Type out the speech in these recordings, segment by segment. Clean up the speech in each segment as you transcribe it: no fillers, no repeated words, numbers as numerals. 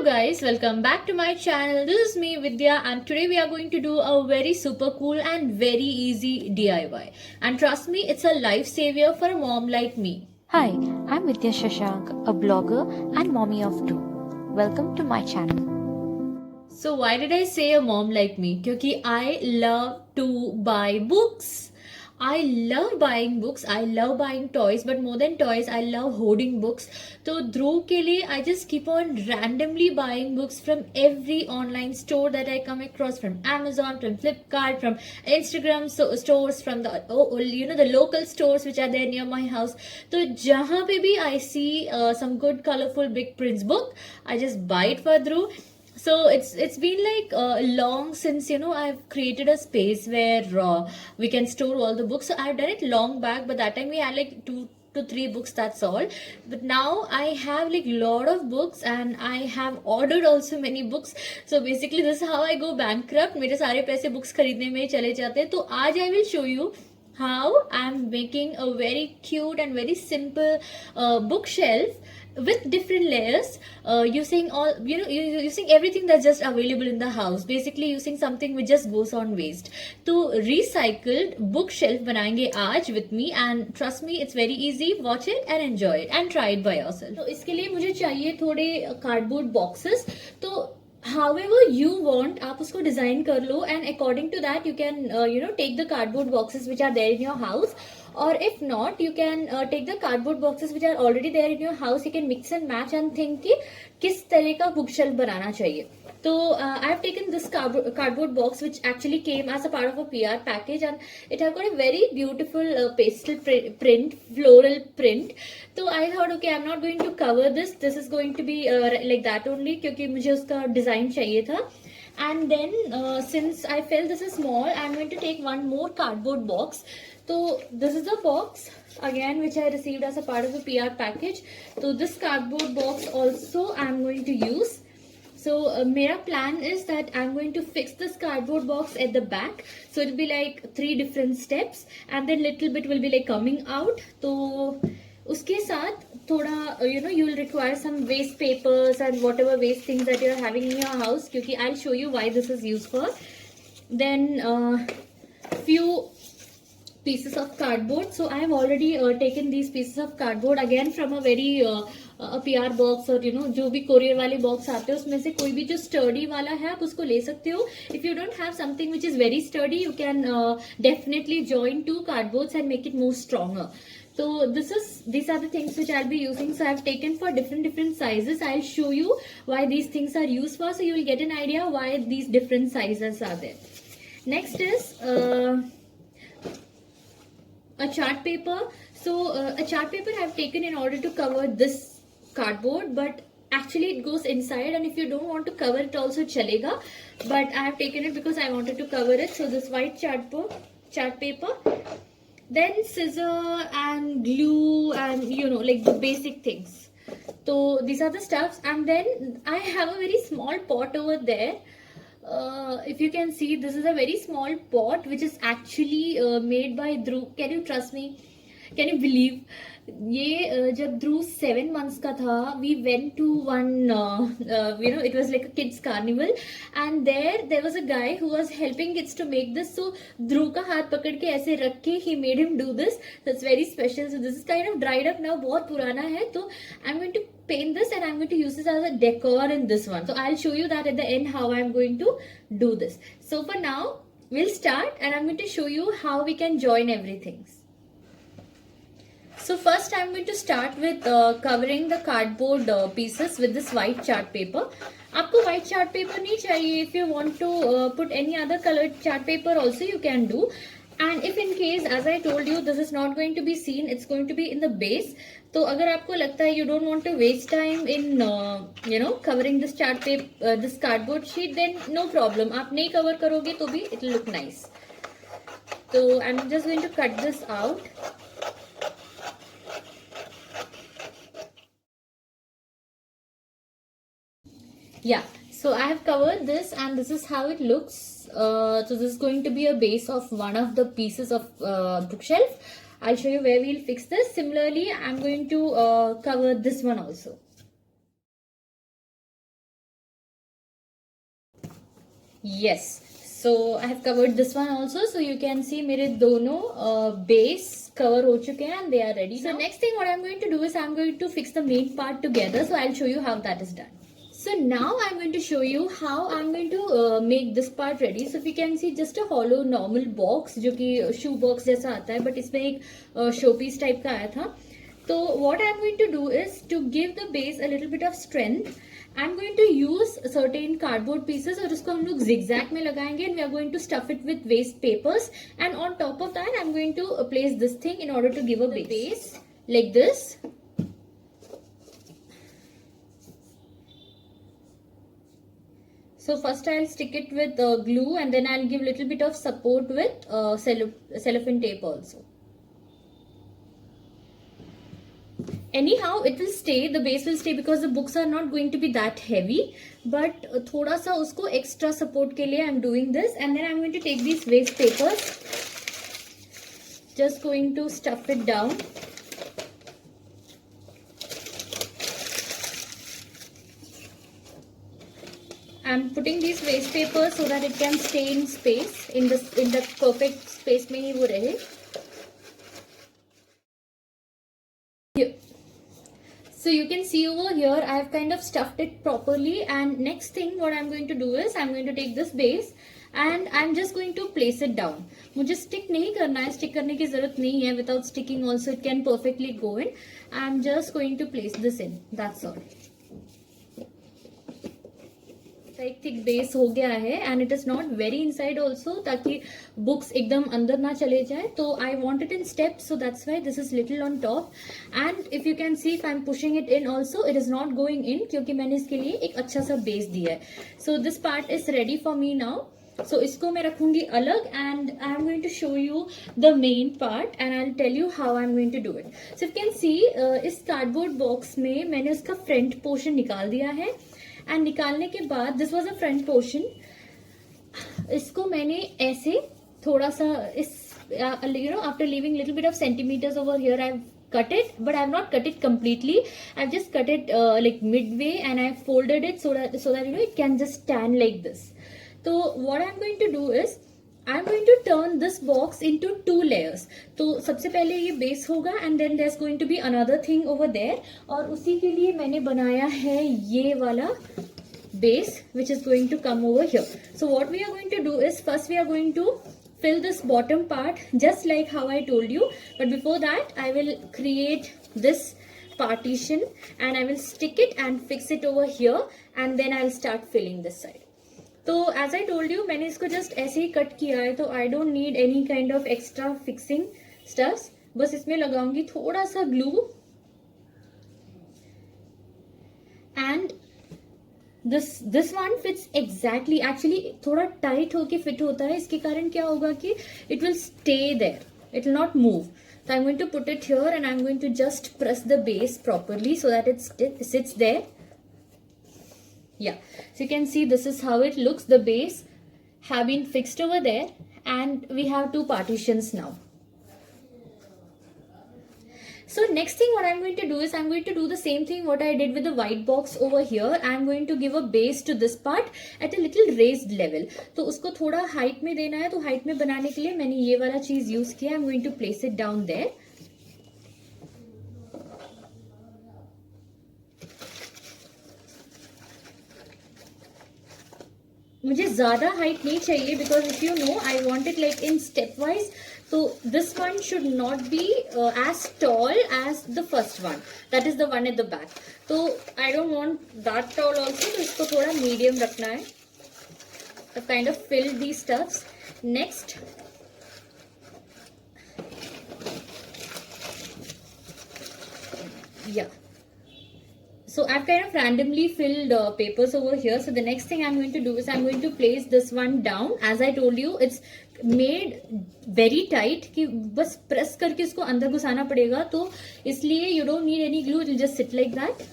guys, welcome back to my channel. This is me Vidya and today we are going to do a very super cool and very easy DIY. And trust me, it's a lifesaver for a mom like me. Hi, I'm Vidya Shashank, a blogger and mommy of two. Welcome to my channel. So why did I say a mom like me? Because I love to buy books. I love buying books. I love buying toys, but more than toys, I love hoarding books. So Dhruv ke liye, I just keep on randomly buying books from every online store that I come across, from Amazon, from Flipkart, from Instagram stores, from the the local stores which are there near my house. So jahan pe bhi I see some good colorful big prints book, I just buy it for Dhruv. So it's been like long since I've created a space where we can store all the books. So I've done it long back, but that time we had like 2 to 3 books, that's all. But now I have like lot of books and I have ordered also many books. So basically this is how I go bankrupt. मेरे सारे पैसे books खरीदने में चले जाते हैं. तो आज I will show you how I'm making a very cute and very simple bookshelf with different layers, using all using everything that's just available in the house, basically using something which just goes on waste. तो recycled bookshelf बनाएंगे आज with me, and trust me, it's very easy. Watch it and enjoy it and try it by yourself. तो इसके लिए मुझे चाहिए थोड़े cardboard boxes. तो however you want, आप उसको डिजाइन कर लो, and according to that you can take the cardboard boxes which are there in your house, or if not you can take the cardboard boxes which are already there in your house. You can mix and match and think कि किस तरह का bookshelf बनाना चाहिए. So I have taken this cardboard box which actually came as a part of a PR package, and it has got a very beautiful pastel print, floral print. So I thought, okay, I'm not going to cover this. This is going to be like that only, क्योंकि मुझे उसका design चाहिए था. And then since I felt this is small, I'm going to take one more cardboard box. So this is the box again which I received as a part of a PR package. So this cardboard box also I'm going to use. So my plan is that I'm going to fix this cardboard box at the back. So it'll be like 3 different steps, and then little bit will be like coming out. So उसके साथ थोड़ा you will require some waste papers and whatever waste things that you are having in your house, क्योंकि I'll show you why this is used for. Then few pieces of cardboard. So I have already taken these pieces of cardboard again from a very a PR box, और जो भी courier वाले box आते हैं उसमें से कोई भी जो sturdy वाला है आप उसको ले सकते हो. If you don't have something which is very sturdy, you can definitely join 2 cardboards and make it more stronger. So these are the things which I'll be using. So I've taken for different sizes. I'll show you why these things are used for, so you will get an idea why these different sizes are there. Next is a chart paper. So a chart paper I have taken in order to cover this cardboard, but actually it goes inside, and if you don't want to cover it also chalega, but I have taken it because I wanted to cover it. So this white chart paper, then scissor and glue and like the basic things. So these are the stuffs, and then I have a very small pot over there. If you can see, this is a very small pot which is actually made by Dhruv. Can you trust me? Can you believe? ये जब ध्रुव 7 months का था, we went to one it was like a kids carnival, and there was a guy who was helping kids to make this. So ध्रुव का हाथ पकड़ के ऐसे रख के he made him do this. That's very special. So this is kind of dried up now, बहुत पुराना है. तो I'm going to paint this and I'm going to use this as a decor in this one. So I'll show you that at the end how I'm going to do this. So for now we'll start, and I'm going to show you how we can join everything. So first I'm going to start with covering the cardboard pieces with this white chart paper. आपको white chart paper नहीं चाहिए. If you want to put any other colored chart paper also you can do. And if in case, as I told you, this is not going to be seen, it's going to be in the base. तो अगर आपको लगता है you don't want to waste time in covering this chart paper, this cardboard sheet, then no problem. आप नहीं cover करोगे तो भी it will look nice. So I'm just going to cut this out. Yeah, so I have covered this, and this is how it looks. So this is going to be a base of one of the pieces of bookshelf. I'll show you where we'll fix this. Similarly, I'm going to cover this one also. Yes, so I have covered this one also. So you can see मेरे दोनों base cover हो चुके हैं and they are ready. So next thing what I'm going to do is I'm going to fix the main part together. So I'll show you how that is done. So now I'm going to show you how I'm going to make this part ready. So if you can see just a hollow normal box जो कि shoe box जैसा आता है, but इसमें एक showpiece type का आया था. So what I'm going to do is to give the base a little bit of strength. I'm going to use certain cardboard pieces और उसको हम लोग zigzag में लगाएंगे and we are going to stuff it with waste papers, and on top of that I'm going to place this thing in order to give a base like this. So first I'll stick it with glue and then I'll give little bit of support with cellophane tape also. Anyhow it will stay, the base will stay because the books are not going to be that heavy, but thoda sa usko extra support ke liye I'm doing this. And then I'm going to take these waste papers, just going to stuff it down. I'm putting these waste papers so that it can stay in space, in the perfect space mein hi wo rahe. So you can see over here I have kind of stuffed it properly, and next thing what I'm going to do is I'm going to take this base and I'm just going to place it down. मुझे stick नहीं करना है, stick करने की जरूरत नहीं है. Without sticking also it can perfectly go in. I'm just going to place this in. That's all. एक थिक बेस हो गया है and it is not very inside also, ताकि बुक्स एकदम अंदर ना चले जाए. तो I want it in steps, so that's why this is little on top. And if you can see if I am pushing it in also, it is not going in, क्योंकि मैंने इसके लिए एक अच्छा सा बेस दिया है. So this part is ready for me now. So इसको मैं रखूंगी अलग and I am going to show you the main part and I will tell you how I am going to do it. So you can see this cardboard box में मैंने उसका front portion निकाल दिया है. And निकालने के बाद this was a front portion. इसको मैंने ऐसे थोड़ा सा इस after leaving little bit of centimetres over here I cut it, but I have not cut it completely. I've just cut it like midway and I've folded it so that it can just stand like this. So what I'm going to do is I'm going to turn this box into 2 layers. तो सबसे पहले ये base होगा and then there's going to be another thing over there, और उसी के लिए मैंने बनाया है ये वाला base which is going to come over here. So what we are going to do is first we are going to fill this bottom part just like how I told you, but before that I will create this partition and I will stick it and fix it over here, and then I'll start filling this side. तो as I told you मैंने इसको just ऐसे ही cut किया है, तो I don't need any kind of extra fixing stuffs. बस इसमें लगाऊंगी थोड़ा सा glue and this one fits exactly. Actually थोड़ा tight होके fit होता है, इसके कारण क्या होगा कि it will stay there, it will not move. So I'm going to put it here and I'm going to just press the base properly so that it sits there. Yeah, so you can see this is how it looks. The base have been fixed over there and we have 2 partitions now. So next thing what I'm going to do is I'm going to do the same thing what I did with the white box over here. I'm going to give a base to this part at a little raised level. तो उसको थोड़ा height में देना है, तो height में बनाने के लिए मैंने ये वाला चीज यूज किया. I'm going to place it down there. मुझे ज्यादा हाइट नहीं चाहिए because if you know I want it like in stepwise. So this one should not be as tall as the first one. That is the one at the back. So I don't want that tall also. तो इसको थोड़ा medium रखना है. I've kind of filled these stuffs. Next, yeah. So I've kind of randomly filled papers over here. So the next thing I'm going to do is I'm going to place this one down. As I told you, it's made very tight कि बस press करके इसको अंदर घुसाना पड़ेगा. तो इसलिए you don't need any glue. It will just sit like that.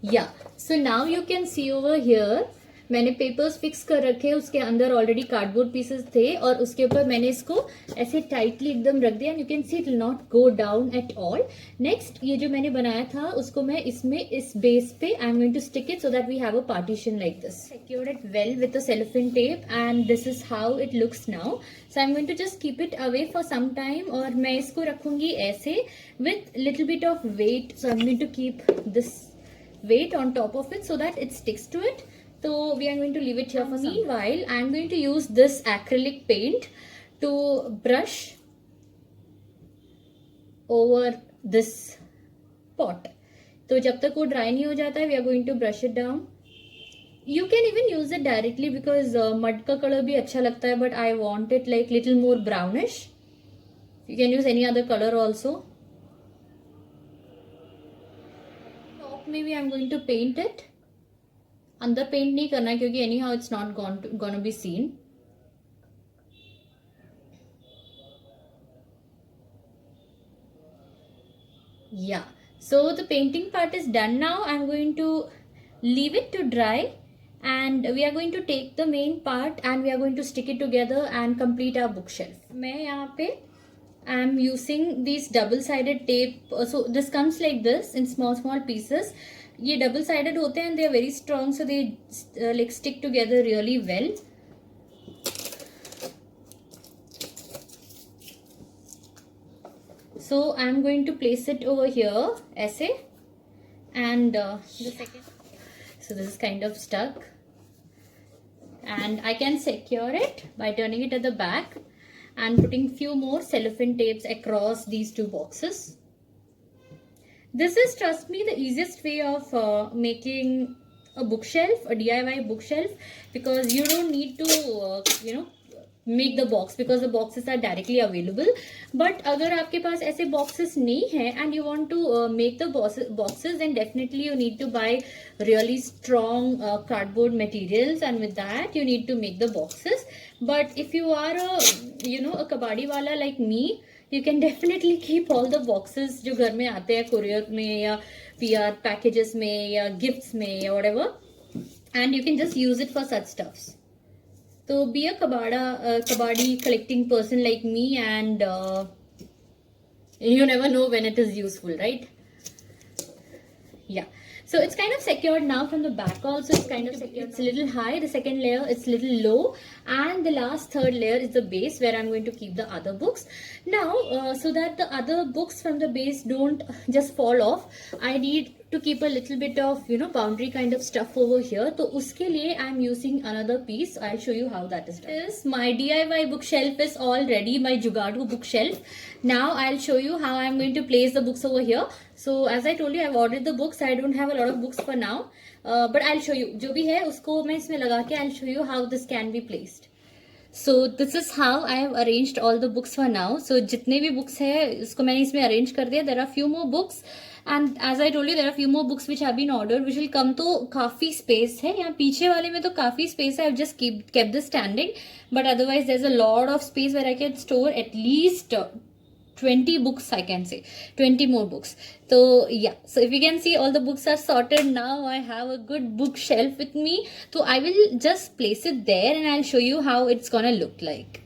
Yeah. So now you can see over here मैंने papers fix कर रखे, उसके अंदर ऑलरेडी कार्डबोर्ड पीसेस थे और उसके ऊपर मैंने इसको ऐसे टाइटली एकदम रख दिया. You can see it will not go down at all. Next ये जो मैंने बनाया था उसको मैं इसमें इस बेस पे I am going to stick it so that we have a partition like this. Secured it well with a cellophane tape and this is how it looks now. So I'm going to just keep it away for some time और मैं इसको रखूंगी ऐसे with little bit of weight. So I'm going to keep this weight on top of it so that it sticks to it. So we are going to leave it here for some. Meanwhile, I am going to use this acrylic paint to brush over this pot. तो जब तक वो dry नहीं हो जाता है, we are going to brush it down. You can even use it directly because mud का color भी अच्छा लगता है, but I want it like little more brownish. You can use any other color also. Top maybe I am going to paint it. अंदर paint नहीं करना है क्योंकि anyhow it's not gonna be seen. Yeah so the painting part is done now. I am going to leave it to dry and we are going to take the main part and we are going to stick it together and complete our bookshelf. मैं यहाँ पे I am using these double-sided tape. So this comes like this in small pieces. ये double-sided होते हैं and they are very strong, so they like stick together really well. So I am going to place it over here ऐसे and the second. So this is kind of stuck. And I can secure it by turning it at the back and putting few more cellophane tapes across these two boxes. This is, trust me, the easiest way of making a bookshelf, a DIY bookshelf, because you don't need to make the box because the boxes are directly available. But अगर आपके पास ऐसे boxes नहीं है and you want to make the boxes, then definitely you need to buy really strong cardboard materials, and with that you need to make the boxes. But if you are a kabadi wala like me, you can definitely keep all the boxes जो घर में आते हैं courier में या PR packages में या gifts में या whatever, and you can just use it for such stuffs. So be a kabadi collecting person like me, and you never know when it is useful, right? Yeah. So it's kind of secured now from the back also. It's kind of secured. It's a little high. The second layer it's little low, and the last third layer is the base where I'm going to keep the other books. Now, so that the other books from the base don't just fall off, I need to keep a little bit of boundary kind of stuff over here. So uske liye I'm using another piece. I'll show you how that is done. My DIY bookshelf is all ready, my Jugaadu bookshelf. Now I'll show you how I'm going to place the books over here. So as I told you, I've ordered the books. I don't have a lot of books for now, but I'll show you. जो भी है उसको मैं इसमें लगा के I'll show you how this can be placed. So this is how I have arranged all the books for now. So जितने भी books है उसको मैंने इसमें arrange कर दिया. There are few more books, and as I told you, there are few more books which have been ordered, which will come. तो काफी space है यहाँ पीछे वाले में, तो काफी space है. I've just kept this standing, but otherwise there's a lot of space where I can store at least 20 books, I can say 20 more books. So yeah, so if you can see, all the books are sorted now. I have a good bookshelf with me, so I will just place it there and I'll show you how it's gonna look like.